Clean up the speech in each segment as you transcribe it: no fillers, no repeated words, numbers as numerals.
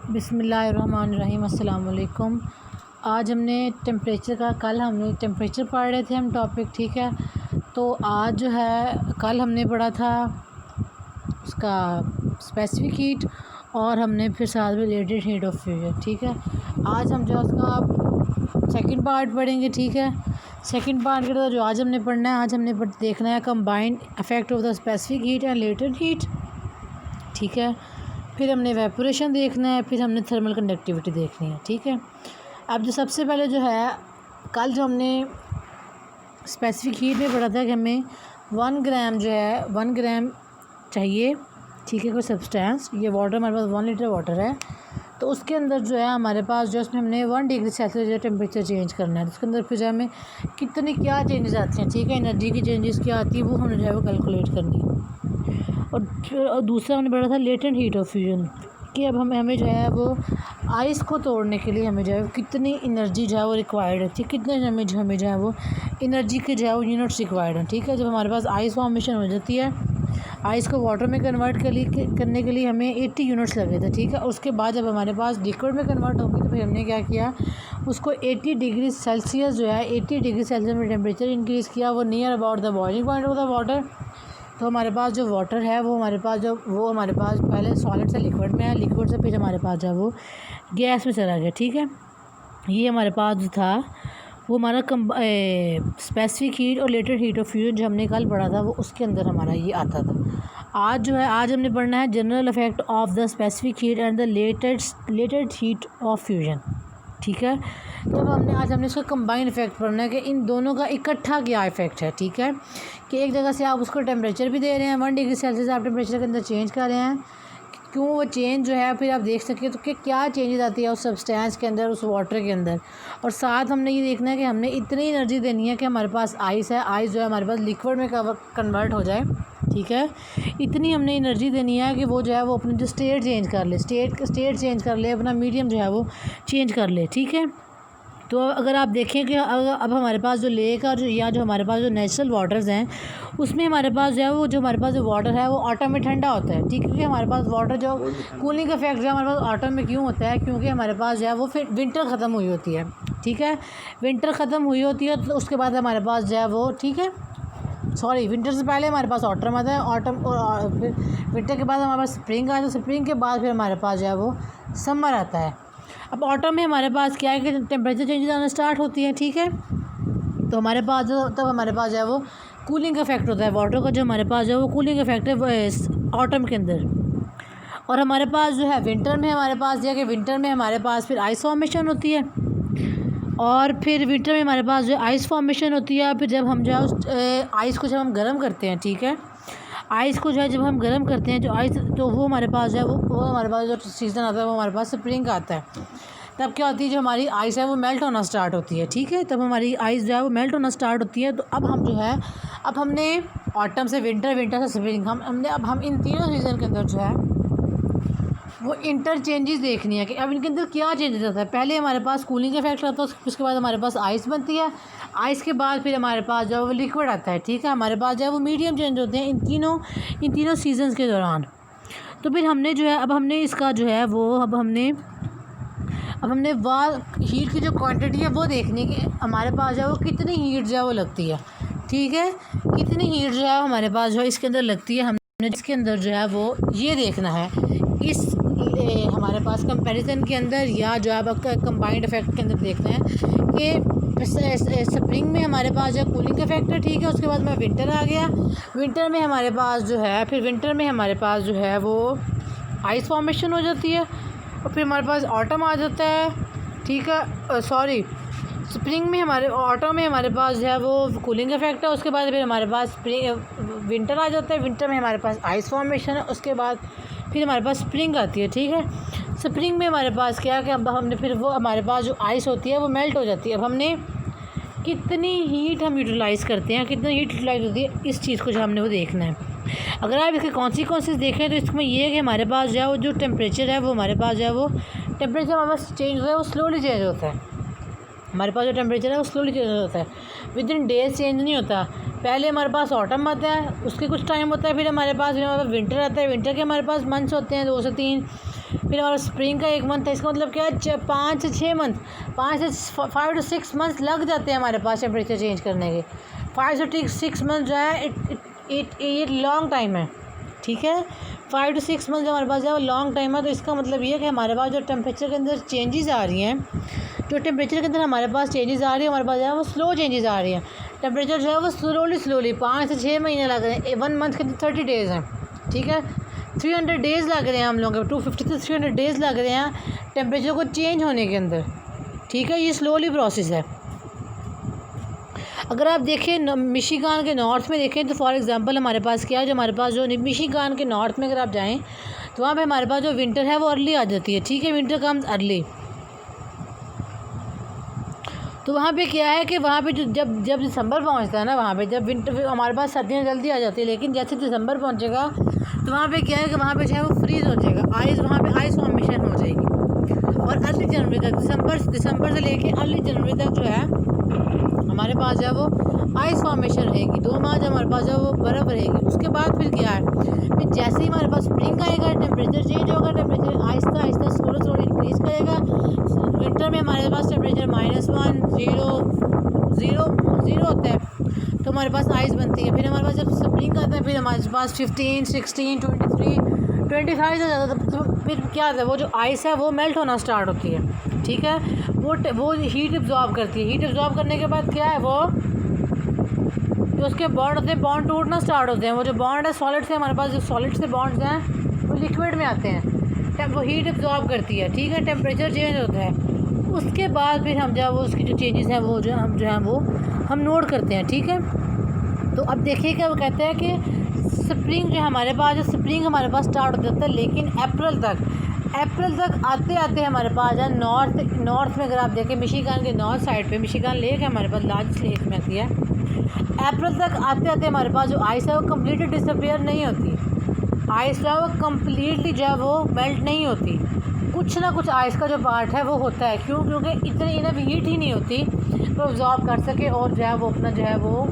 बिस्मिल्लाहिर्रहमानिर्रहीम। अस्सलाम वालेकुम। आज हमने टेम्परेचर का, कल हमने टेम्परेचर पढ़ रहे थे हम टॉपिक, ठीक है। तो आज जो है, कल हमने पढ़ा था उसका स्पेसिफिक हीट और हमने फिर साथ में रिलेटेड हीट ऑफ फ्यूजन, ठीक है। आज हम जो उसका सेकंड पार्ट पढ़ेंगे, ठीक है। सेकंड पार्ट के तो जो आज हमने पढ़ना है, आज हमने देखना है combined effect of the specific heat and related heat, ठीक है। फिर हमने वेपोरेशन देखना है, फिर हमने थर्मल कंडक्टिविटी देखनी है, ठीक है। अब जो सबसे पहले जो है, कल जो हमने स्पेसिफिक हीट में पढ़ा था कि हमें 1 ग्राम जो है 1 ग्राम चाहिए, ठीक है, कोई सब्सटेंस। ये वाटर हमारे पास 1 लीटर वाटर है, तो उसके अंदर जो है हमारे पास जो उसमें हमने 1 डिग्री सेल्सियस जो टेम्परेचर चेंज करना है, तो उसके अंदर फिर जो हमें कितनी क्या चेंजेस आती हैं, ठीक है, एनर्जी की चेंजेस क्या आती है वो हमने जो है वो कैलकुलेट करनी है। और दूसरा हमने पढ़ा था लेटेंट हीट ऑफ फ्यूजन, कि अब हमें जो है वो आइस को तोड़ने के लिए हमें जो है कितनी एनर्जी जो है वो रिक्वायर्ड है, ठीक, कितने हमें जो है वो एनर्जी के जो है वो यूनिट्स रिक्वायर्ड हैं, ठीक है। जब हमारे पास आइस फॉर्मेशन हो जाती है, आइस को वाटर में कन्वर्ट करने के लिए हमें 80 यूनिट्स लगे थे, ठीक है। उसके बाद जब हमारे पास लिक्विड में कन्वर्ट होगी तो फिर हमने क्या किया, उसको 80 डिग्री सेल्सियस जो है 80 डिग्री सेल्सियस में टेम्परेचर इंक्रीज़ किया, वो near about the boiling point of the water. तो हमारे पास जो वाटर है वो हमारे पास पहले सॉलिड से लिक्विड में है, लिक्विड से फिर हमारे पास जो है वो गैस में चला गया, ठीक है। ये हमारे पास जो था वो हमारा स्पेसिफिक हीट और लेटेड हीट ऑफ फ्यूजन जो हमने कल पढ़ा था वो उसके अंदर हमारा ये आता था। आज जो है, आज हमने पढ़ना है general effect of the specific heat and the latent heat of fusion, ठीक है। तो अब आज हमने इसका कंबाइंड इफेक्ट पढ़ना है कि इन दोनों का इकट्ठा क्या इफेक्ट है, ठीक है। कि एक जगह से आप उसको टेम्परेचर भी दे रहे हैं, 1 डिग्री सेल्सियस आप टेम्परेचर के अंदर चेंज कर रहे हैं, क्यों वो चेंज जो है फिर आप देख सकें तो कि क्या चेंजेस आती है उस सब्सटेंस के अंदर, उस वाटर के अंदर। और साथ हमने ये देखना है कि हमने इतनी एनर्जी देनी है कि हमारे पास आइस है, आइस जो है हमारे पास लिक्विड में कन्वर्ट हो जाए, ठीक है। इतनी हमने एनर्जी देनी है कि वो जो है वो अपनी जो स्टेट चेंज कर ले, स्टेट चेंज कर ले, अपना मीडियम जो है वो चेंज कर ले, ठीक है। तो अगर आप देखें कि अब हमारे पास जो लेक और या जो हमारे पास जो नेचुरल वाटर्स हैं उसमें हमारे पास जो है वो हमारे पास जो वाटर है वो ऑटम में ठंडा होता है, ठीक है। क्योंकि हमारे पास वाटर जो कूलिंग इफेक्ट जो हमारे पास ऑटम में क्यों होता है, क्योंकि हमारे पास जो है वो फिर विंटर ख़त्म हुई होती है, ठीक है। विंटर ख़त्म हुई होती है तो उसके बाद हमारे पास जो है वो, ठीक है, सॉरी, विंटर से पहले हमारे पास ऑटम आता है, ऑटम और फिर विंटर के बाद हमारे पास स्प्रिंग आता है, स्प्रिंग के बाद फिर हमारे पास जो है वो समर आता है। अब ऑटम में हमारे पास क्या है कि टेम्परेचर चेंजेस आना स्टार्ट होती है, ठीक है। तो हमारे पास जो तब हमारे पास जो है वो कूलिंग इफेक्ट होता है वाटर का, जो हमारे पास जो है वो कूलिंग इफेक्ट है ऑटम के अंदर। और हमारे पास जो है विंटर में हमारे पास जो है कि विंटर में हमारे पास फिर आइस फॉर्मेशन होती है, और फिर विंटर में हमारे पास जो आइस फॉर्मेशन होती है। फिर जब हम जो है उस आइस को जब हम गर्म करते हैं, ठीक है, आइस को जो है जब हम गर्म करते हैं जो आइस, तो वो हमारे पास जो है वो हमारे पास जो सीज़न आता है वो हमारे पास स्प्रिंग आता है। तब क्या होती है, जो हमारी आइस है वो मेल्ट होना स्टार्ट होती है, ठीक है। तब हमारी आइस जो है वो मेल्ट होना स्टार्ट होती है। तो अब हम जो है, अब हमने ऑटम से विंटर, विंटर से स्प्रिंग, हम इन तीनों सीज़न के अंदर जो है वो इंटरचेंजेस देखनी है कि अब इनके अंदर क्या चेंजेस आता है। पहले हमारे पास कूलिंग इफेक्ट आता है, उसके बाद हमारे पास आइस बनती है, आइस के बाद फिर हमारे पास जो है वो लिक्विड आता है, ठीक है। हमारे पास जो है वो मीडियम चेंज होते हैं इन तीनों सीजन्स के दौरान। तो फिर हमने जो है, अब हमने इसका जो है वो अब हमने हीट की जो क्वांटिटी है वो देखनी है कि हमारे पास जो है वो कितनी हीट जो है वो लगती है, ठीक है। कितनी हीट जो है हमारे पास जो है इसके अंदर लगती है, हमने इसके अंदर जो है वो ये देखना है इस हमारे पास कंपैरिजन के अंदर, या जो है कंबाइंड इफेक्ट के अंदर देखते हैं कि स्प्रिंग में हमारे पास जो कूलिंग इफेक्ट है, ठीक है। उसके बाद में विंटर आ गया, विंटर में हमारे पास जो है, फिर विंटर में हमारे पास जो है वो आइस फॉर्मेशन हो जाती है, और फिर हमारे पास ऑटम आ जाता है, ठीक है, सॉरी, स्प्रिंग में ऑटम में हमारे पास जो है वो कूलिंग इफेक्ट है। उसके बाद फिर हमारे पास विंटर आ जाता है, विंटर में हमारे पास आइस फॉर्मेशन है। उसके बाद फिर हमारे पास स्प्रिंग आती है, ठीक है। स्प्रिंग में हमारे पास क्या है कि अब हमने फिर वो हमारे पास जो आइस होती है वो मेल्ट हो जाती है। अब हमने कितनी हीट हम यूटिलाइज़ करते हैं, कितनी हीट यूटिलाइज़ होती है, इस चीज़ को जो हमने वो देखना है। अगर आप इसके कॉन्सिक्वेंसेस देखें तो इसमें ये है कि हमारे पास जो है वो जो टेम्परेचर है वो हमारे पास जो है वो टेम्परेचर हमारे पास चेंज होता है, वो स्लोली चेंज होता है। हमारे पास जो टेम्परेचर है वो स्लोली चेंज होता है, विद इन डेज चेंज नहीं होता। पहले हमारे पास ऑटम आता है, उसके कुछ टाइम होता है, फिर हमारे पास विंटर आता है, विंटर के हमारे पास मंथ्स होते हैं 2 से 3, फिर हमारा स्प्रिंग का 1 मंथ है। इसका मतलब क्या है 5 से 6 मंथ, 5 से 5 to 6 मंथ लग जाते हैं हमारे पास टेम्परेचर चेंज करने के। 5 से 6 मंथ जो है इट लॉन्ग टाइम है, ठीक है। 5 to 6 मंथ जो हमारे पास है वो लॉन्ग टाइम है। तो इसका मतलब ये है कि हमारे पास जो टेम्परेचर के अंदर चेंजेस आ रही हैं, जो टेम्परेचर के अंदर हमारे पास चेंजेस आ रही है, हमारे पास जो है वो स्लो चेंजेस आ रही हैं। टेम्परेचर जो है वो स्लोली 5 से 6 महीने लग रहे हैं। 1 मंथ के 30 डेज़ हैं, ठीक है। 300 डेज़ लग रहे हैं हम लोगों के, 250 से 300 डेज़ लग रहे हैं टेम्परेचर को चेंज होने के अंदर, ठीक है। ये स्लोली प्रोसेस है। अगर आप देखें मिशिगान के नॉर्थ में देखें तो फॉर एग्जांपल हमारे पास क्या है, जो हमारे पास जो मिशिगान के नॉर्थ में अगर आप जाएं तो वहाँ पे हमारे पास जो विंटर है वो अर्ली आ जाती है, ठीक है। Winter comes early. तो वहाँ पे क्या है कि वहाँ पे जो जब दिसंबर पहुँचता है ना, वहाँ पे जब विंटर, हमारे पास सर्दियाँ जल्दी आ जाती है, लेकिन जैसे दिसंबर पहुँचेगा तो वहाँ पे क्या है कि वहाँ पे जो है वो फ्रीज़ हो जाएगा, आइस, वहाँ पे आइस फॉर्मेशन हो जाएगी। और अर्ली जनवरी तक, दिसंबर से लेके अर्ली जनवरी तक जो है हमारे पास जो है वो आइस फॉर्मेशन रहेगी। 2 माह जो हमारे पास जो है वो बर्फ़ रहेगी। उसके बाद फिर क्या है, फिर जैसे ही हमारे पास स्प्रिंग आएगा, टेम्परेचर चेंज होगा, temperature Aahista Aahista slow increase करेगा। विंटर में हमारे पास टेम्परेचर -1, 0 होता है, तो हमारे पास आइस बनती है। फिर हमारे पास जब स्प्रिंग आता है फिर हमारे पास 15, 16, 23, 25 से ज़्यादा, तो फिर क्या होता है, वो जो आइस है वो मेल्ट होना स्टार्ट होती है, ठीक है। वो हीट एब्जॉर्ब करती है। हीट एब्जॉर्ब करने के बाद क्या है, वो जो उसके बॉन्ड होते हैं, बॉन्ड टूटना स्टार्ट होते हैं। वो जो बॉन्ड है सॉलिड से, हमारे पास जो सॉलिड से बॉन्ड्स हैं वो लिक्विड में आते हैं, वो हीट एब्जॉर्ब करती है, ठीक है। टेम्परेचर चेंज होता है। उसके बाद फिर हम जो वो उसकी जो चेंजेस हैं वो जो है वो हम नोट करते हैं, ठीक है। तो अब देखिए क्या वो कहते हैं कि स्प्रिंग जो हमारे पास, स्प्रिंग हमारे पास स्टार्ट हो जाता है, लेकिन अप्रैल तक आते आते हमारे पास है नॉर्थ में अगर आप देखें मिशिगान के नॉर्थ साइड पे, मिशिगान लेक है हमारे पास, लार्जेस्ट लेक में आती है। अप्रैल तक आते आते हमारे पास जो आइस है वो कम्प्लीटली डिसअपियर नहीं होती। आइस जो है वो कम्प्लीटली जो है वो मेल्ट नहीं होती। कुछ ना कुछ आइस का जो पार्ट है वो होता है। क्यों? क्योंकि इतनी इनफ हीट ही नहीं होती तो ऑब्जॉर्ब कर सके और जो है वो अपना जो है वो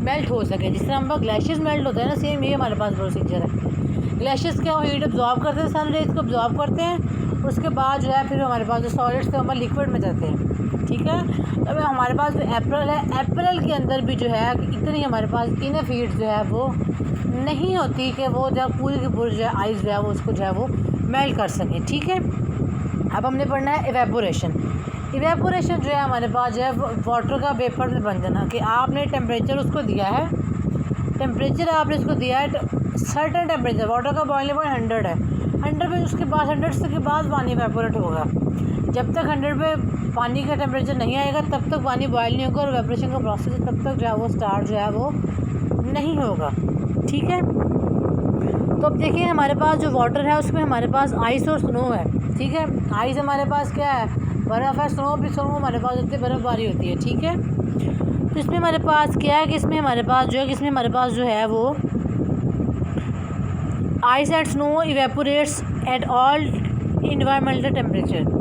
मेल्ट हो सके। जिस तरह हम ग्लेशियर्स मेल्ट होते हैं ना, सेम ये हमारे पास प्रोसीजर है। ग्लेशियर्स क्या, वो हीट अब्जॉर्ब करते हैं, सन रेज को अब्जॉर्ब करते हैं। उसके बाद जो है फिर हमारे पास जो सॉलिड्स थे हमारे लिक्विड में जाते हैं, ठीक है। तो अभी हमारे पास जो अप्रैल है, अप्रैल के अंदर भी जो है इतनी हमारे पास इनफ हीट जो है वो नहीं होती कि वो जो पूरी की पूरी जो है आइस जो है वो उसको जो है वो मेल्ट कर सके, ठीक है। अब हमने पढ़ना है इवेपोरेशन। इवेपोरेशन जो है हमारे पास जो है वाटर का वेपर में बन जाना, कि आपने टेम्परेचर उसको दिया है, टेम्परेचर आपने उसको दिया है सर्टेन टेम्परेचर, वाटर का बॉइलिंग पॉइंट 100 है, 100 पे उसके बाद 100 के बाद पानी इवेपोरेट होगा। जब तक 100 पे पानी का टेम्परेचर नहीं आएगा तब तक पानी बॉयल नहीं होगा, और इवेपोरेशन का प्रोसेस तब तक जो है वो स्टार्ट जो है वो नहीं होगा, ठीक है। तो अब देखिए हमारे पास जो वाटर है उसमें हमारे पास आइस और स्नो है, ठीक है। आइस हमारे पास क्या है, बर्फ़ है। स्नो हमारे पास होती है, बर्फ़बारी होती है, ठीक है। तो इसमें हमारे पास क्या है कि इसमें हमारे पास जो है वो ice and snow evaporates at all environmental temperature.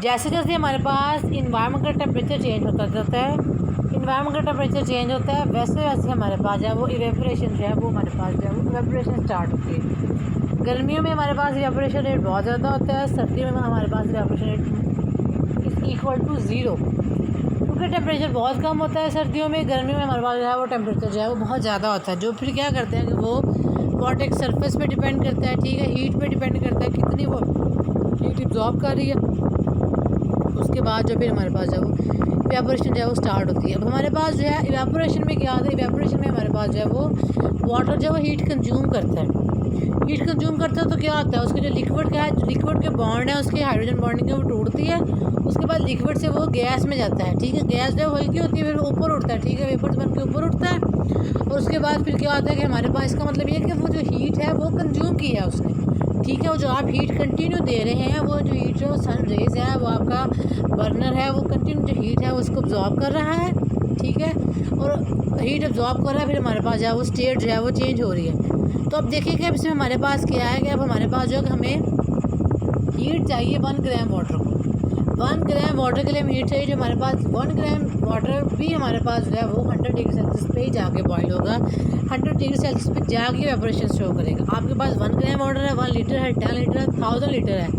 जैसे जैसे हमारे पास इन्वायरमेंट का टेम्परेचर चेंज होता जाता है, इन्वायरमेंट का टेम्परेचर चेंज होता है, वैसे वैसे हमारे पास जो है वो इवेपोरेशन जो है वो हमारे पास जो है वो इवेपोरेशन स्टार्ट होती है। गर्मियों में हमारे पास इवेपोरेशन रेट बहुत ज़्यादा होता है, सर्दियों में हमारे पास evaporation rate is equal to 0, क्योंकि टेम्परेचर बहुत कम होता है सर्दियों में। गर्मियों में हमारे पास जो है वो टेम्परेचर जो है वो बहुत ज़्यादा होता है, जो फिर क्या करते हैं कि वो वाटर एक सरफेस पे डिपेंड करता है, ठीक है। हीट पे डिपेंड करता है कितनी वो हीट एब्जॉर्ब कर रही है। उसके बाद जो फिर हमारे पास जो इवेपोरेशन जो है वो स्टार्ट होती है। अब हमारे पास जो है इवेपोरेशन में क्या होता है, इवेपोरेशन में हमारे पास जो है वो वाटर जो है वो हीट कंज्यूम करता है। हीट कंज्यूम करता है तो क्या होता है, उसके जो लिक्विड का है, जो लिक्विड के बॉन्ड है उसकी हाइड्रोजन बॉन्डिंग है वो टूटती है। उसके बाद लिक्विड से वो गैस में जाता है, ठीक है। गैस जो हल्की होती है फिर ऊपर उठता है, ठीक है, वेपर्स बन के ऊपर उठता है। और उसके बाद फिर क्या होता है कि हमारे पास, इसका मतलब ये है कि वो जो हीट है वो कंज्यूम की है उसने, ठीक है। वो जो आप हीट कंटिन्यू दे रहे हैं, वो जो हीट है वो सन रेज है, वो आपका बर्नर है, वो कंटिन्यू जो हीट है उसको अब्जॉर्ब कर रहा है, ठीक है। और हीट अब्जॉर्ब कर रहा है, फिर हमारे पास जो है वो स्टेट जो है वो चेंज हो रही है। तो अब देखिए कि अब इसमें हमारे पास क्या है कि अब हमें हीट चाहिए 1 ग्राम वाटर को। 1 ग्राम वाटर के लिए हमें हीट चाहिए, जो हमारे पास 1 ग्राम वाटर भी हमारे पास जो है वो 100 डिग्री सेल्सियस पे ही जाके बॉयल होगा, 100 डिग्री सेल्सियस पे जाके एवपोरेशन शो करेगा। आपके पास 1 ग्राम वाटर है, 1 लीटर है, 10 लीटर है, 1000 लीटर है,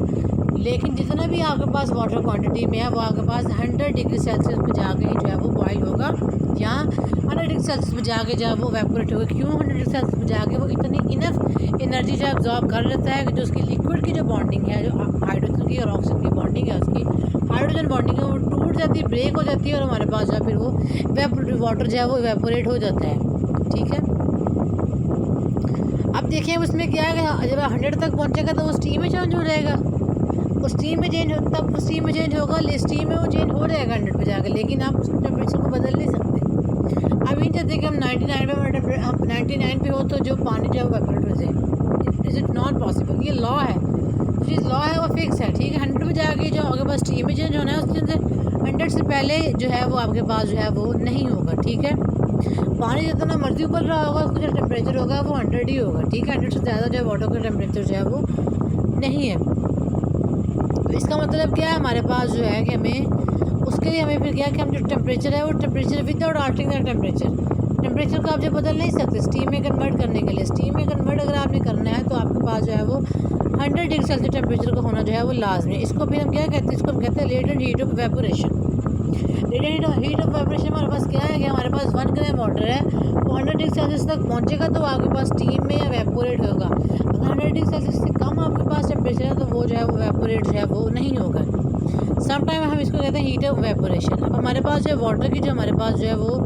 लेकिन जितना भी आपके पास वाटर क्वांटिटी में है वो आपके पास 100 डिग्री सेल्सियस पे जाके ही जो है वो बॉयल होगा, या 100 डिग्री सेल्सियस पे जाके जो है वो एवेपोरेट होगा। क्यों 100 डिग्री सेल्सियस पे जाके वो इतनी इनफ एनर्जी जो एब्जॉर्ब कर लेता है कि जो उसकी लिक्विड की जो बॉन्डिंग है, जो हाइड्रोजन की और ऑक्सीजन की बॉन्डिंग है, उसकी हाइड्रोजन बॉन्डिंग है वो टूट जाती है, ब्रेक हो जाती है, और हमारे पास जो है फिर वो वाटर जो है वो एवेपोरेट हो जाता है। ठीक है, अब देखिए उसमें क्या है, जब 100 तक पहुँचेगा तो वो स्टीम में चेंज हो जाएगा, उस स्टीम में चेंज तब स्टीम में चेंज होगा, स्टीम में वो चेंज हो जाएगा 100 पे जाकर, लेकिन आप उस टेम्परेचर को बदल नहीं सकते। अब ये चाहते कि हम 99 पे हो तो जो पानी जो है वो एवेपोरेट हो जाए, इज़ इट नॉट पॉसिबल। ये लॉ है, जो लॉ है वो फिक्स है। ठीक है, 100 पे जाके जो आपके पास स्टीम में चेंज होना है, उसके अंदर 100 से पहले जो है वो आपके पास जो है वो नहीं होगा। ठीक है, पानी जितना मर्जी उबल रहा होगा उसका जो टेम्परेचर होगा वो 100 ही होगा। ठीक है, 100 से ज़्यादा जो है वाटर का टेम्परेचर जो है वो नहीं है। तो इसका मतलब क्या है, हमारे पास जो है कि हमें उसके लिए हमें फिर क्या कि हम जो टेम्परेचर है वो टेम्परेचर विदाउट आल्टरिंग द टेम्परेचर को आप जो बदल नहीं सकते स्टीम में कन्वर्ट करने के लिए। स्टीम में कन्वर्ट अगर आपने करना है तो आपके पास जो है वो 100 डिग्री सेल्सियस टेम्परेचर का होना जो है वो लाजमी है। इसको फिर हम क्या कहते हैं, इसको हम कहते हैं latent heat of evaporation. Latent heat of evaporation हमारे पास क्या है कि हमारे पास 1 ग्राम वाटर है, वो 100 डिग्री सेल्सियस तक पहुँचेगा तो आपके पास स्टीम में इवेपोरेट होगा। अगर 100 डिग्री सेल्सियस से कम आपके पास टेम्परेचर है तो वो जो है वो इवेपोरेट जो है वो नहीं होगा। समटाइम हम इसको कहते हैं हीट ऑफ इवेपोरेशन। अब हमारे पास जो है वाटर की जो हमारे पास जो है वो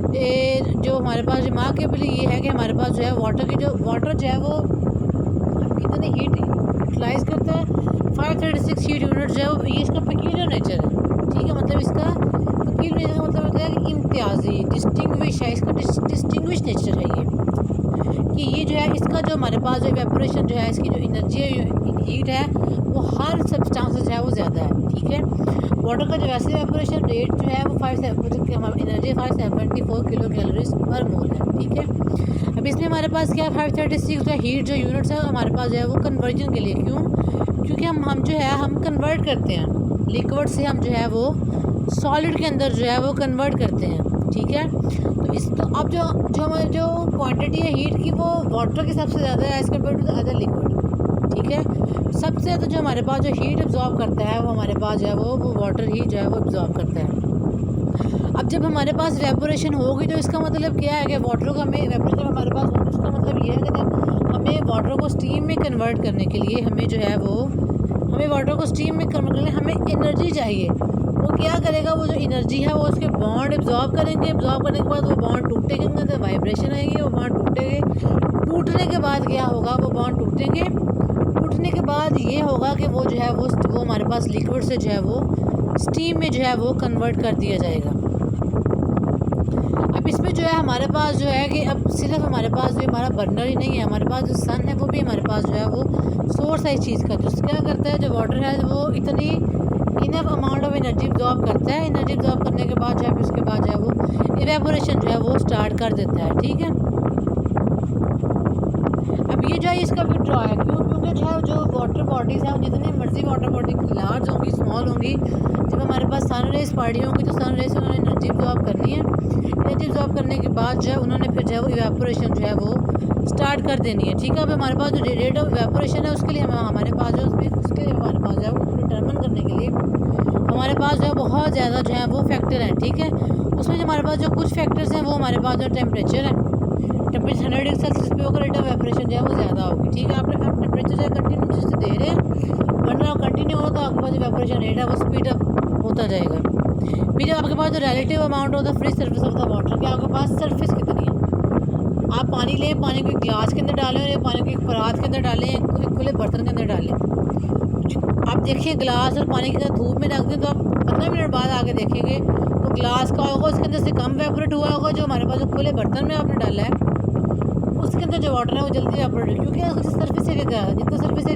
जो हमारे पास रिमार्केबली ये है कि हमारे पास जो है वाटर जो है वो कितनी हीट यूटिलाइज करता है, 536 हीट यूनिट जो है वो, ये इसका पेक्यूलियर नेचर है। ठीक है, मतलब इसका पेक्यूलियर नेचर का मतलब होता है कि इम्तियाजी डिस्टिंग्विश है, इसका डिस्टिंग्विश नेचर है ये, कि ये जो है इसका जो हमारे पास जो इवेपोरेशन जो है, इसकी जो एनर्जी हीट है वो हर सब्सटेंस जो है वो ज़्यादा है। ठीक है, वाटर का जो वैसे इवेपोरेशन रेट जो है वो 574 हमारी एनर्जी 574 किलो कैलोरीज पर मोल है। ठीक है, अब इसमें हमारे पास क्या 536 जो हीट जो यूनिट्स है हमारे पास जो है वो कन्वर्जन के लिए, क्योंकि हम जो है हम कन्वर्ट करते हैं लिक्विड से, हम जो है वो सॉलिड के अंदर जो है वो कन्वर्ट करते हैं। ठीक है, तो अब जो हमारी जो क्वांटिटी है हीट की वो वाटर के सबसे ज़्यादा है as compare to the other liquid. ठीक है, सबसे ज़्यादा जो हमारे पास जो हीट एब्जॉर्ब करता है वो हमारे पास जो है वो वाटर ही जो है वो एब्जॉर्ब करता है। अब जब हमारे पास इवेपोरेशन होगी तो इसका मतलब क्या है कि वाटर को हमें इवेपोरेशन हमारे पास होगी, उसका मतलब ये है कि जब हमें वाटर को स्टीम में कन्वर्ट करने के लिए हमें जो है वो हमें वाटर को स्टीम में कन्वर्ट करने हमें एनर्जी चाहिए। वो क्या करेगा, वो जो एनर्जी है वो उसके बॉन्ड एब्जॉर्ब करेंगे, एब्जॉर्ब करने के बाद वो बॉन्ड टूटेंगे, उनके अंदर वाइब्रेशन आएगी, वो बॉन्ड टूटेंगे, टूटने के बाद क्या होगा, वो बॉन्ड टूटेंगे, टूटने के बाद ये होगा कि वो जो है वो हमारे पास लिक्विड से जो है वो स्टीम में जो है वो कन्वर्ट कर दिया जाएगा। अब इसमें जो है हमारे पास जो है कि अब सिर्फ हमारे पास जो हमारा बर्नर ही नहीं है, हमारे पास जो सन है वो भी हमारे पास जो है वो सोर्स है इस चीज़ का, जो क्या करता है, जो वाटर है वो इतनी enough amount of energy absorb करता है। एनर्जी एब्जॉर्ब करने के बाद जो है उसके बाद जो है वो इवेपोरेशन जो है वो स्टार्ट कर देता है। ठीक है, अब ये जो है इसका भी ड्रॉ है, क्योंकि जो है जो वाटर बॉडीज़ हैं जितनी मर्जी वाटर बॉडी लार्ज होंगी स्मॉल होंगी, जब हमारे पास सन रेज पड़ी होंगी तो सन रेज से उन्होंने एनर्जी एब्जॉर्ब करनी है। एनर्जी एब्जॉर्ब करने के बाद जो है उन्होंने फिर जो है वो इवेपोरेशन जो है वो स्टार्ट कर देनी है। ठीक है, अब हमारे पास जो रेट ऑफ इवेपोरेशन है उसके लिए हमारे पास जो उसके लिए हमारे पास जो है वो डिटर्मिन करने के लिए हमारे पास जो है बहुत ज़्यादा जो है वो फैक्टर हैं। ठीक है, उसमें जो हमारे पास जो कुछ फैक्टर्स हैं वो हमारे पास जो टेम्परेचर है, टेम्परेचर 100 डिग्री सेल्सियस पे होकर रेट ऑफ इवेपोरेशन जो है वो ज़्यादा होगी। ठीक है, आप टेम्परेचर जो है कंटिन्यू से दे रहे हैं, वरना कंटिन्यू हो तो आपके पास इवेपोरेशन रेट है वो स्पीड अप होता जाएगा। फिर जब आपके पास जो relative amount of the free surface of the water, कि आपके पास सरफेस कितनी है, आप पानी लें, पानी को एक गिलास के अंदर डालें और पानी को एक परात के अंदर डालें, एक खुले बर्तन के अंदर डालें। आप देखिए गिलास और पानी के साथ धूप में रख दें तो आप 15 मिनट बाद आके देखेंगे तो गिलास का होगा उसके अंदर से कम इवेपोरेट हुआ होगा, जो हमारे पास जो खुले बर्तन में आपने डाला है उसके अंदर जो वाटर है वो जल्दी इवेपोरेट, क्योंकि उसकी सर्फेस एरिया ज़्यादा, जितना सर्फेस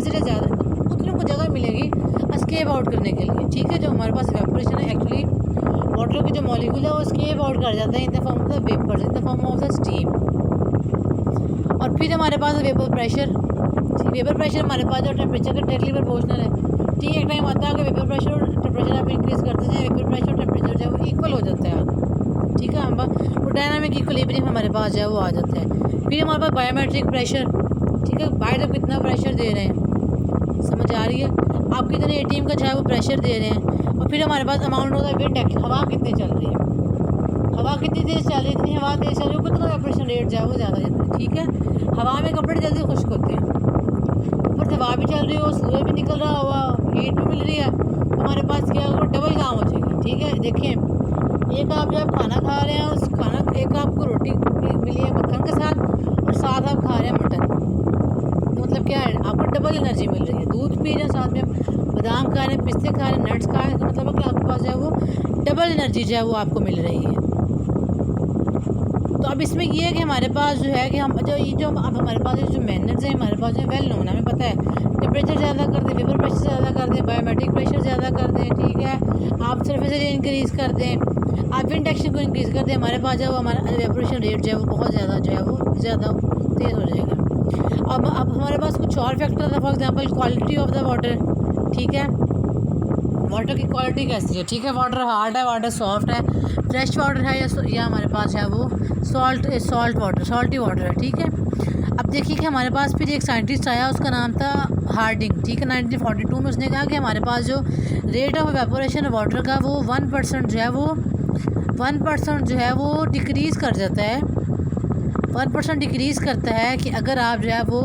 एरिया ज़्यादा उतनी को जगह मिलेगी एस्केप आउट करने के लिए। ठीक है, जो हमारे पास इवेपोरेशन है एक्चुअली वाटर के जो मॉलिक्यूल है वो एस्केप आउट कर जाता है in the form of the vapour, in the form of the steam. और फिर हमारे पास वेपर प्रेशर हमारे पास जो टेम्परेचर का डायरेक्टली प्रोपोर्शनल है। ठीक है, एक टाइम आता है कि वेपर प्रेशर और टेम्परेचर आप इंक्रीज़ करते जाए, वेपर प्रेशर और टेम्परेचर जो है वो इक्वल हो जाता है। ठीक है, हम वो डायनामिक इक्विलिब्रियम हमारे पास जो है वो आ जाता है। फिर हमारे पास बायोमेट्रिक प्रेशर, ठीक है, बाहर जब कितना प्रेशर दे रहे हैं, समझ आ रही है, आप कितने एटीएम का जो है वो प्रेशर दे रहे हैं। और फिर हमारे पास अमाउंट होता है विंड एक्शन, हवा कितनी चल रही है, हवा कितनी तेज़ चल रही है, इतनी हवा तेज़ चल रही है, कितना वेपरेशन रेट जो है वो ज़्यादा जाता है। ठीक है, हवा में कपड़े जल्दी खुश्क होते हैं, ऊपर हवा भी चल रही हो, सूरज भी निकल रहा हुआ, हीट भी मिल रही है, हमारे पास क्या होगा, डबल काम हो जाएगी। ठीक है, देखें, एक आप जब खाना खा रहे हैं, उस खाना एक आपको रोटी मिली है मक्खन के साथ और साथ आप खा रहे हैं मटन, तो मतलब क्या है, आपको डबल एनर्जी मिल रही है। दूध पी रहे हैं, साथ में बादाम खा रहे हैं, पिस्ते खा रहे हैं, नट्स खा रहे हैं, तो मतलब है कि आपके पास जो है वो डबल एनर्जी जो है वो आपको मिल रही है। तो अब इसमें ये है कि हमारे पास जो है कि हम जो अब हमारे पास जो मैनर्स हैं हमारे पास जो वेल नोन, हमें पता है टेम्परेचर ज़्यादा कर दें, वेपर प्रेशर ज़्यादा कर दें, बायोमेट्रिक प्रेशर ज़्यादा कर दें, ठीक है, आप सरफेस एरिया इंक्रीज़ कर दें, आप विंड एक्शन को इंक्रीज़ कर दें, हमारे पास जो हमारा वेपोरेशन रेट जो है वो बहुत ज़्यादा जो है वो ज़्यादा तेज़ हो जाएगा। अब हमारे पास कुछ और फैक्टर है, for example quality of the water. ठीक है, वाटर की क्वालिटी कैसी है, ठीक है, वाटर हार्ड है, वाटर सॉफ्ट है, फ्रेश वाटर है या हमारे पास है वो सॉल्टी वाटर है। ठीक है, अब देखिए कि हमारे पास फिर एक साइंटिस्ट आया, उसका नाम था हार्डिंग। ठीक है, 1942 में उसने कहा कि हमारे पास जो रेट ऑफ एवेपोरेशन वाटर का वो 1% जो है वो 1% जो है वो डिक्रीज़ कर जाता है, 1% डिक्रीज़ करता है कि अगर आप जो है वो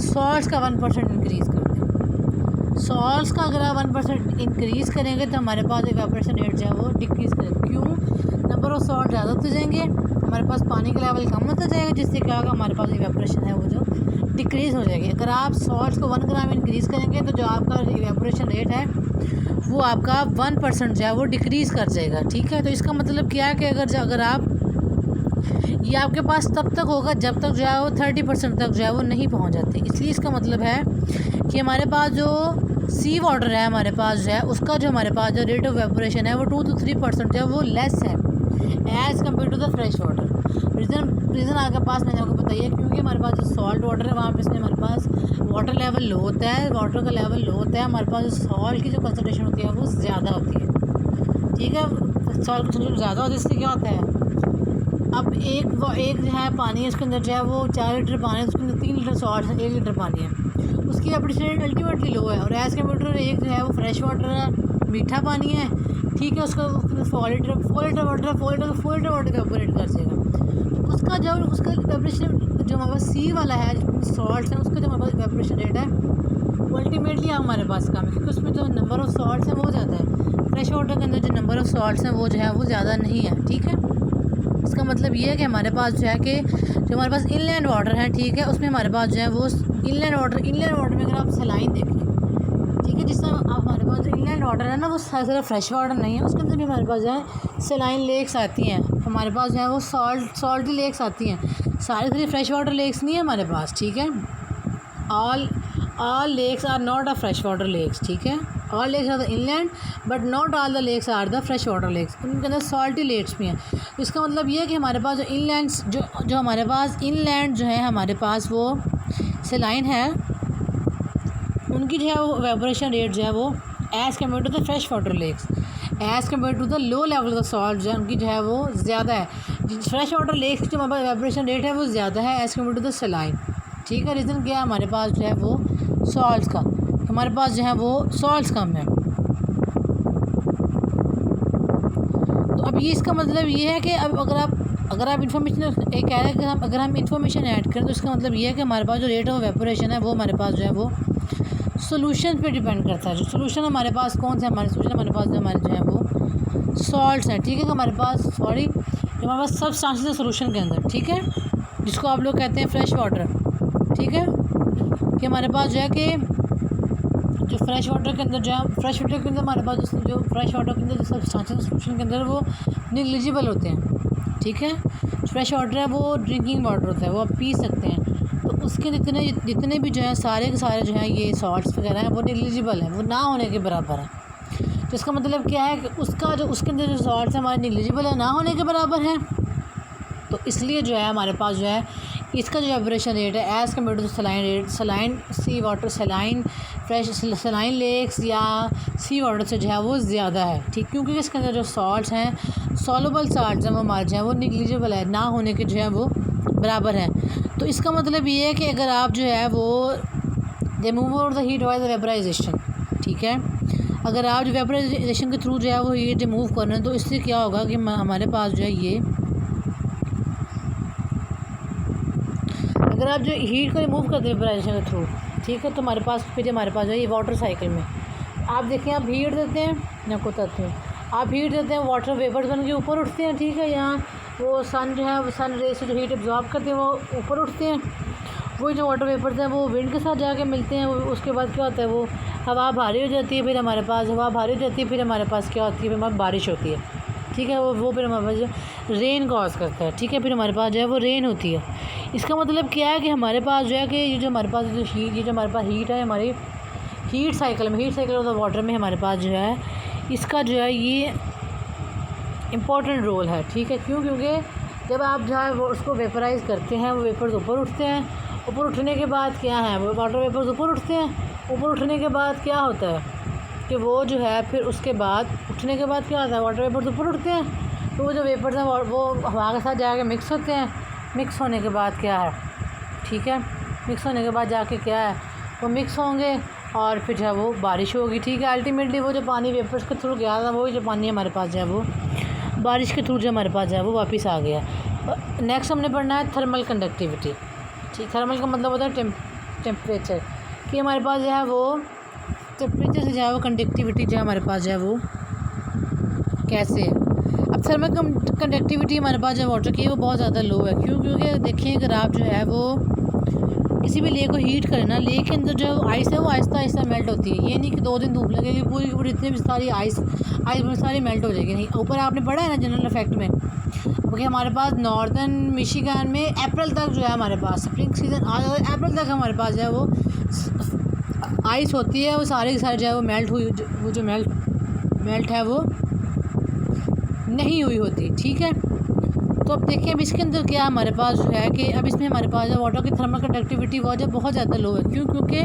सॉल्ट्स का 1% इंक्रीज़ कर दें। सॉल्ट्स का अगर आप 1% इंक्रीज़ करेंगे तो हमारे पास एवेपोरेशन रेट जो है वो डिक्रीज़ करेगा। क्यों? नंबर ऑफ सॉल्ट ज़्यादा होते जाएंगे, हमारे पास पानी का लेवल कम होता जाएगा, जिससे क्या होगा, हमारे पास एवेपोरेशन है वो जो डिक्रीज़ हो जाएगी। अगर आप सॉल्ट्स को 1 ग्राम इंक्रीज़ करेंगे तो जो आपका एवेपोरेशन रेट है वो आपका 1% जो है वो डिक्रीज़ कर जाएगा। ठीक है, तो इसका मतलब क्या है कि अगर आप ये आपके पास तब तक होगा जब तक जो है वो 30% तक जो है वो नहीं पहुंच जाते। इसलिए इसका मतलब है कि हमारे पास जो सी वाटर है, हमारे पास जो है उसका जो हमारे पास जो रेट ऑफ वेपोरेशन है वो 2 to 3% जो है वो लेस है as compare to the fresh water. Reason आपके पास मैंने आपको बताइए, क्योंकि हमारे पास जो सॉल्ट वाटर है वहाँ पे इसमें हमारे पास वाटर लेवल लो होता है, वाटर का लेवल लो होता है, हमारे पास जो सॉल्ट की जो कंसनट्रेशन होती है वो ज़्यादा होती है। ठीक है, सॉल्ट कंसनट्रेशन ज़्यादा होती है, इससे क्या होता है, अब एक जो है पानी है, उसके अंदर जो है वो 4 लीटर पानी है, उसके अंदर 3 लीटर सॉल्ट है, 1 लीटर पानी है, उसकी एप्रेशन अल्टीमेटली लो है। और एज़ कम्पेयर एक जो है वो फ्रेश वाटर है, मीठा पानी है, ठीक है, उसका 4 लीटर वाटर है, 4 लीटर वाटर ऑपरेट कर देगा। उसका जो उसका एप्रेशन जो हमारे पास सी वाला है, सॉल्ट है, उसका जो हमारे पास एप्रेशन रेट है वो अल्टीमेटली हमारे पास कम है, क्योंकि उसमें जो नंबर ऑफ़ सॉल्ट्स हैं वो ज़्यादा है। फ्रेश वाटर के अंदर जो नंबर ऑफ़ सॉल्ट्स हैं वो जो है वो ज़्यादा नहीं है। ठीक है, इसका मतलब ये है कि हमारे पास जो है कि जो हमारे पास इनलैंड वाटर है, ठीक है, उसमें हमारे पास जो है वो इनलैंड वाटर में अगर आप सलाइन देखें, ठीक है, जिस तरह आप हमारे पास जो इनलैंड वाटर है ना वो सिर्फ फ्रेश वाटर नहीं है, उसके अंदर भी हमारे पास जो है सलाइन लेक्स आती हैं, हमारे पास जो है वो सॉल्टी लेक्स आती हैं, सारी फ्रेश वाटर लेक्स नहीं है हमारे पास। ठीक है, all lakes are not a fresh water lakes. ठीक है, all lakes are the inland but not all the lakes are the fresh water lakes, उनके अंदर सॉल्टी लेक्स भी हैं। इसका मतलब ये है कि हमारे पास जो इनलैंड जो हमारे पास इनलैंड जो है हमारे पास वो सलाइन है, उनकी जो है वो वेपोरेशन रेट जो है वो as compare to the fresh water lakes, as compare to the low level of salt जो है उनकी जो है वो ज़्यादा है। फ्रेश वाटर लेक्स की जो हमारे पास वेपोरेशन रेट है वो ज़्यादा है as compare to the saline. ठीक है, रीज़न क्या है, हमारे पास जो है वो सॉल्ट्स का, हमारे पास जो है वो सॉल्ट्स कम है। तो अब ये इसका मतलब ये है कि अब अगर आप इन्फॉर्मेशन एक कह रहे हैं कि अगर हम इन्फॉर्मेशन ऐड करें तो इसका मतलब ये है कि हमारे पास जो रेट ऑफ वेपोरेशन है वो हमारे पास जो है वो सोल्यूशन पे डिपेंड करता है। जो सोल्यूशन हमारे पास कौन से हमारे सोल्यूशन हमारे पास जो है वो सॉल्ट्स हैं। ठीक है, हमारे पास हमारे पास सब्सटेंशियल सोल्यूशन के अंदर, ठीक है, जिसको आप लोग कहते हैं फ्रेश वाटर। ठीक है, कि हमारे पास जो है कि जो फ्रेश वाटर के अंदर जो है फ्रेश वाटर के अंदर हमारे पास जो फ्रेश वाटर के अंदर जो सब्सटेंशियल सोल्यूशन के अंदर वो निग्लिजिबल होते हैं। ठीक है, फ्रेश वाटर है वो ड्रिंकिंग वाटर होता है, वो आप पी सकते हैं। तो उसके जितने भी जो है सारे के सारे जो हैं ये सॉल्ट्स वगैरह हैं वो निग्लिजिबल हैं, वो ना होने के बराबर है। तो इसका मतलब क्या है कि उसके अंदर जो सॉल्ट्स हैं हमारे निग्लिजिबल है, ना होने के बराबर है। तो इसलिए जो है हमारे पास जो है इसका जो वेपोरेशन रेट है as compare to saline rate, saline sea water, saline fresh saline lakes या सी वाटर से जो है वो ज़्यादा है, ठीक, क्योंकि इसके अंदर जो सॉल्ट्स हैं, सॉल्युबल सॉल्ट्स हैं, वो हमारे जो है वो निग्लिजिबल है, ना होने के जो है वो बराबर है। तो इसका मतलब ये है कि अगर आप जो है वो they move over the heat by the vaporisation, ठीक है, अगर आप जो वेपराइजेशन के थ्रू जो है वो हीट रिमूव कर रहे हैं, तो इससे क्या होगा कि हमारे पास जो है ये, अगर आप जो हीट को रिमूव करते हैं वेपराइजेशन के थ्रू, ठीक है, तो हमारे पास फिर हमारे पास जो है ये वाटर साइकिल में आप देखिए, आप हीट देते हैं, मैं आपको बताती हूँ, आप हीट देते हैं, वाटर वेपर्स बन के ऊपर उठते हैं, ठीक है, यहाँ वो सन जो है वो सन रे से जो हीट एब्जॉर्ब करते हैं वो ऊपर उठते हैं, वही जो वाटर वेपर्स हैं वो विंड के साथ जाके मिलते हैं, उसके बाद क्या होता है, वो हवा भारी हो जाती है, फिर हमारे पास हवा भारी हो जाती है, फिर हमारे पास क्या होती है, फिर हमारे बारिश होती है, ठीक है, वो फिर हमारे पास जो रेन कॉज करता है, ठीक है, फिर हमारे पास जो है वो रेन होती है। इसका मतलब क्या है कि हमारे पास जो है कि ये जो हमारे पास जो हीट, ये जो हमारे पास हीट है, हमारी हीट साइकिल में, heat cycle of the water में हमारे पास जो है इसका जो है ये इम्पॉर्टेंट रोल है, ठीक है, क्योंकि जब आप जो है वो उसको वेपराइज़ करते हैं, वो वेपर्स ऊपर उठते हैं, ऊपर उठने के बाद क्या है, वो वाटर वेपर्स ऊपर उठते हैं, ऊपर उठने के बाद क्या होता है कि वो जो है फिर उसके बाद उठने के बाद क्या होता है, वाटर वेपर्स ऊपर उठते हैं, तो वो जो वेपर्स हैं वो हवा के साथ जाके मिक्स होते हैं, मिक्स होने के बाद क्या है, ठीक है, मिक्स होने के बाद जाके क्या है, वो मिक्स होंगे और फिर जो है वो बारिश होगी, ठीक है, अल्टीमेटली वो जो पानी वेपर्स के थ्रू गया था, वही जो पानी हमारे पास जो है वो बारिश के थ्रू जो हमारे पास जो है वो वापस आ गया। नेक्स्ट हमने पढ़ना है थर्मल कंडक्टिविटी, ठीक, थर्मल का मतलब होता है टेम्परेचर, कि हमारे पास जो है वो टेम्परेचर से जो है वो कंडक्टिविटी जो है हमारे पास जो है वो कैसे है। अब थर्मल कंडक्टिविटी हमारे पास जो वाटर की है वो बहुत ज़्यादा लो है, क्योंकि देखिए अगर आप जो है वो किसी भी लेक को हीट करें ना, लेक के अंदर जो आइस है वो आहिस्ता आहिस्ता मेल्ट होती है, ये नहीं कि 2 दिन धूप लगेगी पूरी की पूरी इतनी भी सारी आइस सारी मेल्ट हो जाएगी, नहीं। ऊपर आपने पढ़ा है ना जनरल इफेक्ट में, क्योंकि हमारे पास नॉर्दर्न मिशिगन में अप्रैल तक जो है हमारे पास स्प्रिंग सीजन आ जाता है, अप्रैल तक हमारे पास जो है वो आइस होती है, वो सारे के सारे जो है वो मेल्ट हुई, वो जो मेल्ट है वो नहीं हुई होती, ठीक है। तो अब देखिए अब इसके अंदर क्या हमारे पास जो है कि अब इसमें हमारे पास जो वाटर की थर्मल कंडक्टिविटी वो जो बहुत ज़्यादा लो है, क्योंकि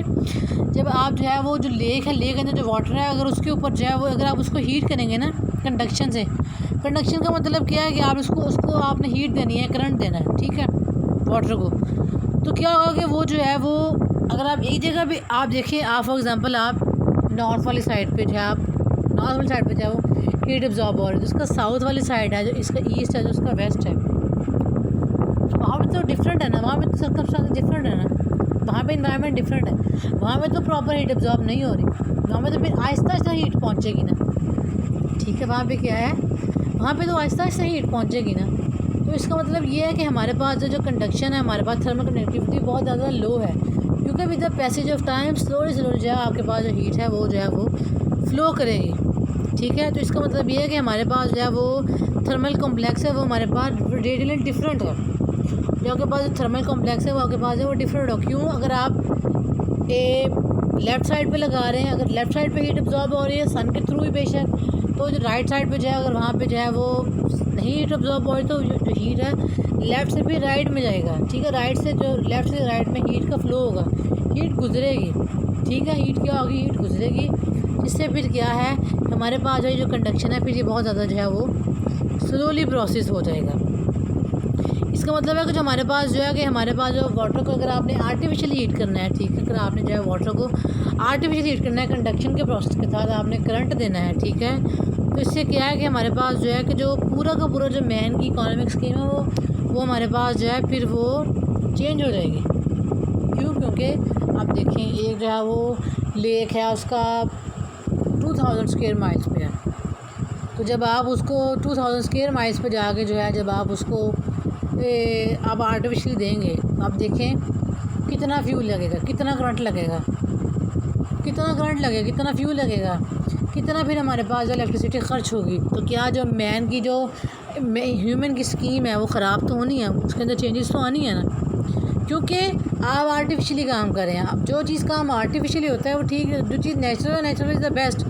जब आप जो है वो जो लेक है, लेक के अंदर जो वाटर है, अगर उसके ऊपर जो है वो अगर आप उसको हीट करेंगे ना कंडक्शन से, कंडक्शन का मतलब क्या है कि आप उसको आपने हीट देनी है, करंट देना है, ठीक है, वाटर को, तो क्या होगा कि वो जो है वो अगर आप एक जगह पे आप देखिए, आप फॉर एग्ज़ाम्पल आप नॉर्थ वाली साइड पे जो है, आप नॉर्थ वाली साइड पे जो है वो हीट एब्जॉर्ब हो रही है, जिसका साउथ वाली साइड है, जो इसका ईस्ट है, जो उसका वेस्ट है, वहाँ पे तो डिफरेंट है ना, वहाँ पे तो सर्कमस्टेंसेस डिफरेंट है ना, वहाँ पे इन्वायरमेंट डिफरेंट है, वहाँ पे तो प्रॉपर हीट एब्जॉर्ब नहीं हो रही, वहाँ पे तो फिर आहिस्ता आहिस्ता हीट पहुँचेगी ना, ठीक है, वहाँ पे क्या है, वहाँ पे तो आहिस्ता आहिस्ता हीट पहुँचेगी ना। तो इसका मतलब ये है कि हमारे पास जो कंडक्शन है, हमारे पास थर्मल कंडक्टिविटी बहुत ज़्यादा लो है, क्योंकि with the passage of time slowly जो है आपके पास जो हीट है वो जो है वो फ्लो करेगी, ठीक है। तो इसका मतलब ये है कि हमारे पास जो है वो थर्मल कॉम्प्लेक्स है वो हमारे पास रेडियली डिफरेंट है, जो आपके पास जो थर्मल कॉम्प्लेक्स है वो आपके पास है वो डिफरेंट हो, क्यों, अगर आप लेफ़्ट साइड पे लगा रहे हैं, अगर लेफ़्ट साइड पे हीट एब्जॉर्ब हो रही है सन के थ्रू ही बेशक, तो जो राइट साइड पे जो है अगर वहाँ पे जो है वो नहीं हीट एब्जॉर्ब हो रही, तो जो हीट है लेफ़्ट से भी राइट में जाएगा, ठीक है, राइट से जो लेफ़्ट से राइट में हीट का फ्लो होगा, हीट गुजरेगी, ठीक है, हीट क्या होगी, हीट गुजरेगी, जिससे फिर क्या है हमारे पास जो कंडक्शन है फिर ये बहुत ज़्यादा जो है वो स्लोली प्रोसेस हो जाएगा। इसका मतलब है कि जो हमारे पास जो है कि हमारे पास जो वाटर को अगर आपने आर्टिफिशियली हीट करना है, ठीक है, अगर आपने जो है वाटर को आर्टिफिशियली हीट करना है कंडक्शन के प्रोसेस के साथ आपने करंट देना है, ठीक है, तो इससे क्या है कि हमारे पास जो है कि जो पूरा का पूरा जो मैन की इकोनॉमिक स्कीम है वो हमारे पास जो है फिर वो चेंज हो जाएगी, क्यों, क्योंकि आप देखें एक जो है वो लेक है उसका 2000 स्क्वायर माइल्स पे है, तो जब आप उसको 2000 स्क्वायर माइल्स पे जाके जो है जब आप उसको आप आर्टिफिशियल देंगे, आप देखें कितना फ्यूल लगेगा, कितना करंट लगेगा, कितना फ्यूल लगेगा, कितना फिर हमारे पास जो इलेक्ट्रिसिटी ख़र्च होगी। तो क्या जो मैन की जो ह्यूमन की स्कीम है वो ख़राब तो होनी है, उसके अंदर चेंजेस तो आनी है ना, क्योंकि आप आर्टिफिशियली काम कर रहे हैं। अब जो चीज़ काम आर्टिफिशियली होता है वो ठीक है, जो चीज़ नेचुरल है, natural is the best.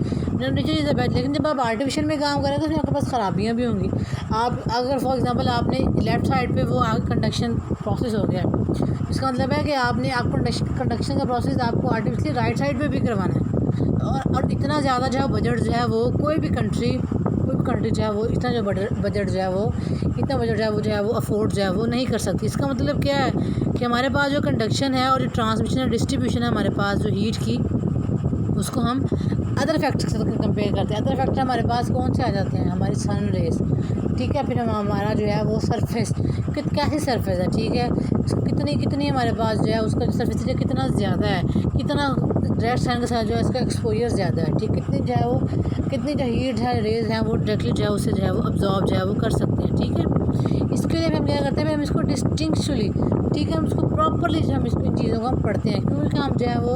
Nature is the best. लेकिन जब आप आर्टिफिशियल में काम करें तो उसमें आपके पास ख़राबियाँ भी होंगी। आप अगर फॉर एग्जांपल आपने लेफ़्ट साइड पे वो आगे कंडक्शन प्रोसेस हो गया, इसका मतलब है कि आप कंडक्शन का प्रोसेस आपको आर्टिफिशियली राइट साइड पे भी करवाना है। और इतना ज़्यादा जो है बजट जो है वो कोई भी कंट्री जो है वो इतना जो बजट जो है वो अफोर्ड जो है वो नहीं कर सकती। इसका मतलब क्या है कि हमारे पास जो कंडक्शन है और जो ट्रांसमिशन और डिस्ट्रीब्यूशन है हमारे पास जो हीट की, उसको हम अदर फैक्टर से कंपेयर करते हैं। अदर फैक्टर हमारे पास कौन से आ जाते हैं, हमारी सन रेज, ठीक है। फिर हमारा जो है वो सरफेस, कैसी सरफेस है, ठीक है, कितनी हमारे पास जो है उसका सरफेस जो कितना ज़्यादा है, कितना डायरेक्ट सन के साथ जो है इसका एक्सपोजर ज़्यादा है, ठीक, कितनी जो हीट है, रेज हैं वो डायरेक्टली जो है उससे जो है वो अब्जॉर्ब जो है वो कर सकते हैं, ठीक है। इसके लिए हम क्या करते हैं, हम इसको डिस्टिंक्चुअली, ठीक है, हम इसको प्रॉपरली हम इन चीज़ों को हम पढ़ते हैं, क्योंकि हम जो है वो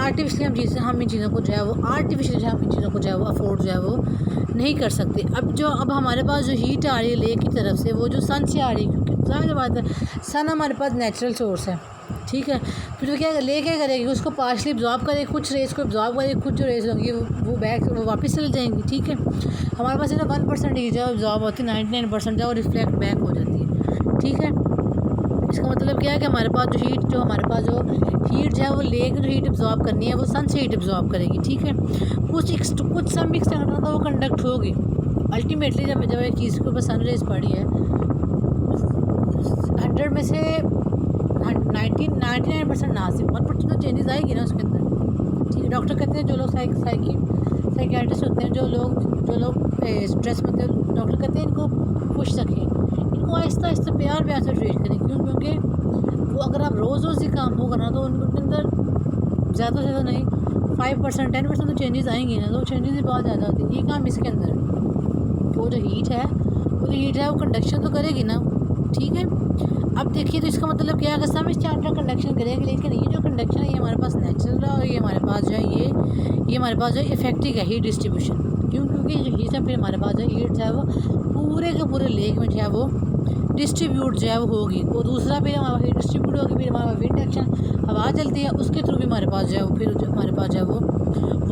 आर्टिफिशियली हम इन चीज़ों को जो है वो अफोर्ड जो है वो नहीं कर सकते। अब हमारे पास जो हीट आ रही है लेक की तरफ से, वो जो सन से आ रही है, क्योंकि ज़ाहिर बात है सन हमारे पास नेचुरल सोर्स है, ठीक है। फिर वो क्या करेगी, उसको पार्शली एब्जॉर्ब करेगी, कुछ रेस को एब्जॉर्ब करेगी, कुछ जो रेस होंगी वो वापस चली जाएंगी, ठीक है। हमारे पास 1% हीट जो एब्जॉर्ब होती है, 99% जो रिफ्लेक्ट बैक हो जाती है, ठीक है। इसका मतलब क्या है कि हमारे पास जो हीट जो है वो लेक जो हीट एब्जॉर्ब करनी है वो सन से हीट एब्जॉर्ब करेगी, ठीक है। कुछ सम एक्सटेंट तो वो कंडक्ट होगी अल्टीमेटली। जब एक चीज़ के ऊपर सन रेज पड़ी है, 100 में से 99% ना, सिर्फ 1% तो चेंजेस आएगी ना उसके अंदर, ठीक है। डॉक्टर कहते हैं जो लोग साइकियाट्रिस्ट होते हैं, जो लोग स्ट्रेस में होते हैं, डॉक्टर कहते हैं इनको खुश रखें, इनको आहिस्ता आहिस्ता प्यार से ट्रीट करें, क्योंकि वो अगर आप रोज़ ही काम होगा ना तो उनके अंदर ज़्यादा से ज़्यादा नहीं 5% 10% तो चेंजेस आएंगी ना, तो चेंजेस भी बहुत ज़्यादा होती है। ये काम इसके अंदर है, तो वो जो हीट है वो कंडक्शन तो करेगी ना, ठीक है। अब देखिए तो इसका मतलब क्या है, हम इस चार्टर कंडक्शन करेंगे, लेकिन ये जो कंडक्शन है ये हमारे पास नेचुरल है, और ये हमारे पास जो है ये हमारे पास जो है इफेक्टिव है हीट डिस्ट्रीब्यूशन, क्योंकि जो हीट है फिर हमारे पास जो हीट है वो पूरे के पूरे लेक में जो है वो डिस्ट्रीब्यूट जो है वो होगी। वो दूसरा फिर हमारा हीट डिस्ट्रीब्यूट होगी, फिर हमारा विंड एक्शन हवा चलती है उसके थ्रू भी हमारे पास जो है वो फिर हमारे पास जो है वो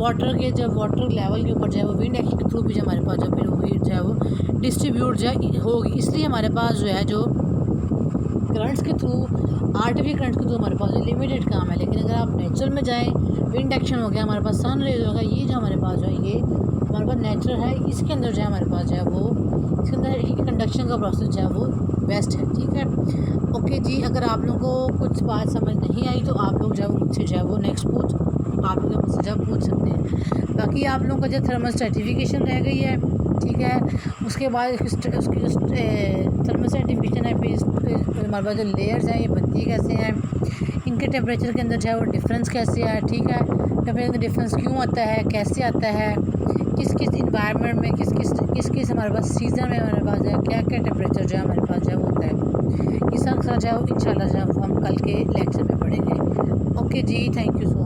वाटर लेवल के ऊपर जो है वो विंड एक्शन के थ्रू भी जो हमारे पास जो फिर वो हीट जो है वो डिस्ट्रीब्यूट जो है होगी। इसलिए हमारे पास जो है जो करंट्स के थ्रू, आर्टिफिशियल करंट्स के थ्रू हमारे पास लिमिटेड काम है। लेकिन अगर आप नेचुरल में जाएँ, विंड एक्शन हो गया, हमारे पास सन रेज होगा, ये जो हमारे पास जो है ये हमारे पास नेचुरल है, इसके अंदर जो है हमारे पास जो है वो इसके अंदर कंडक्शन का प्रोसेस जो है वो बेस्ट है, ठीक है। ओके जी, अगर आप लोगों को कुछ बात समझ नहीं आई तो आप लोग जो है वो मुझसे जो है वो आप लोग मुझसे जब पूछ सकते हैं। बाकी आप लोगों का जो थर्मल सर्टिफिकेशन रह गई है, ठीक है, उसके बाद उसकी जो थर्मल सर्टिफिकेशन है, फिर हमारे पास जो लेयर्स हैं ये बनती कैसे हैं, इनके टेम्परेचर के अंदर जो है वो डिफरेंस कैसे है, ठीक है, टेम्परेचर का डिफरेंस क्यों आता है, कैसे आता है, किस इन्वायरमेंट में किस हमारे पास सीज़न में हमारे पास है क्या टेम्परेचर जो है हमारे पास जो है होता है, ये सब जो है इंशाल्लाह जो है हम कल के लेक्चर में पढ़ेंगे। ओके जी, थैंक यू सो